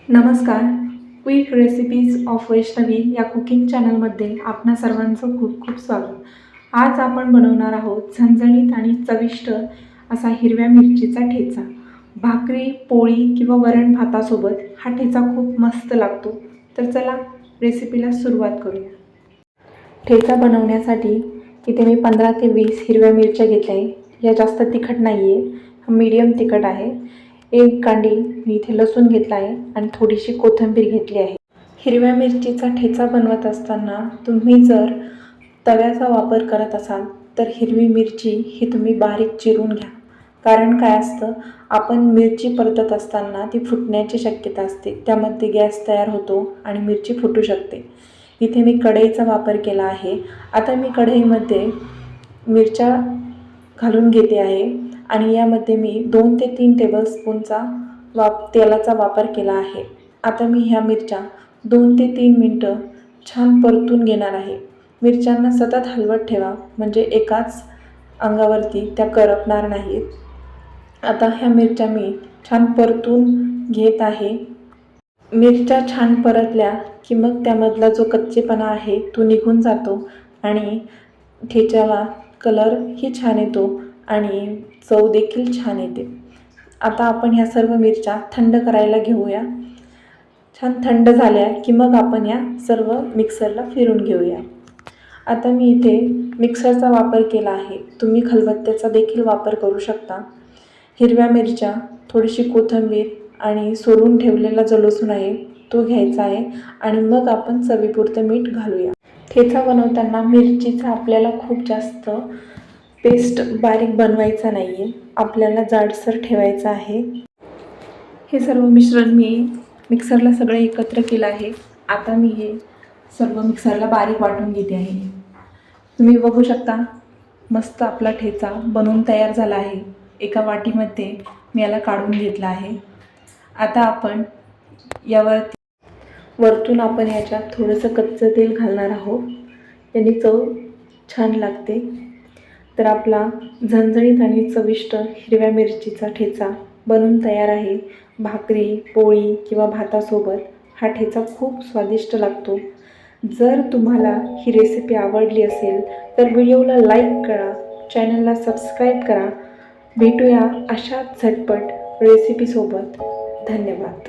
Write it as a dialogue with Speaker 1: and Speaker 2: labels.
Speaker 1: नमस्कार. Quick recipes of Vaishnavi या cooking चॅनलमध्ये आपणा सर्वांचं खूप खूप स्वागत. आज आपण बनवणार आहोत झणझणीत आणि चविष्ट असा हिरव्या मिरचीचा ठेचा. भाकरी, पोळी किंवा वरण भातासोबत हा ठेचा खूप मस्त लागतो. तर चला रेसिपीला सुरुवात करूया. ठेचा बनवण्यासाठी इथे मी 15 ते 20 हिरव्या मिरच्या घेतल्या आहे. या जास्त तिखट नाही आहे, मीडियम तिखट आहे. एक कांडी मी इथे लसूण घेतला आहे आणि थोडीशी कोथिंबीर घेतली आहे. हिरव्या मिरचीचा ठेचा बनवत असताना तुम्ही जर तव्याचा वापर करत असाल तर हिरवी मिरची ही तुम्ही बारीक चिरून घ्या. कारण काय असतं, आपण मिरची परतत असताना ती फुटण्याची शक्यता असते, त्यामध्ये गॅस तयार होतो आणि मिरची फुटू शकते. इथे मी कढईचा वापर केला आहे. आता मी कढईमध्ये मिरच्या घालून घेते आहे आणि यामध्ये मी 2 ते 3 टेबलस्पूनचा तेलाचा वापर केला आहे. आता मी ह्या मिरच्या 2 ते 3 मिनटं छान परतून घेणार आहे. मिरच्यांना सतत हलवत ठेवा, म्हणजे एकाच अंगावरती त्या करपणार नाहीत. आता ह्या मिरच्या मी छान परतून घेत आहे. मिरच्या छान परतल्या की मग त्यामधला जो कच्चेपणा आहे तो निघून जातो आणि ठेच्याला कलरही छान येतो आणि चव देखील छान येते. आता आपण ह्या सर्व मिरच्या थंड करायला घेऊया. छान थंड झाल्या की मग आपण या सर्व मिक्सरला फिरून घेऊया. आता मी इथे मिक्सरचा वापर केला आहे. तुम्ही खलबत्त्याचा देखील वापर करू शकता. हिरव्या मिरच्या, थोडीशी कोथिंबीर आणि सोलून ठेवलेला जो लसूण आहे तो घ्यायचा आहे आणि मग आपण चवीपुरतं मीठ घालूया. ठेचा बनवताना मिरचीचा आपल्याला खूप जास्त पेस्ट बारीक बनवायचा नाही आहे, आपल्याला जाडसर ठेवायचं आहे. हे सर्व मिश्रण मी मिक्सरला सगळं एकत्र केलं आहे. आता मी हे सर्व मिक्सरला बारीक वाटून घेते आहे. तुम्ही बघू शकता, मस्त आपला ठेचा बनवून तयार झाला आहे. एका वाटीमध्ये मी याला काढून घेतला आहे. आता आपण वरतून आपण याच्यात थोडंसं कच्चं तेल घालणार आहोत. याने चव छान लागते. तर आपला झणझणीत आणि चविष्ट हिरव्या मिरचीचा ठेचा बनून तयार आहे. भाकरी, पोळी किंवा भातासोबत हा ठेचा खूप स्वादिष्ट लागतो. जर तुम्हाला ही रेसिपी आवडली असेल तर व्हिडिओला लाईक करा, चॅनलला सबस्क्राईब करा. भेटूया अशाच झटपट रेसिपीसोबत. धन्यवाद.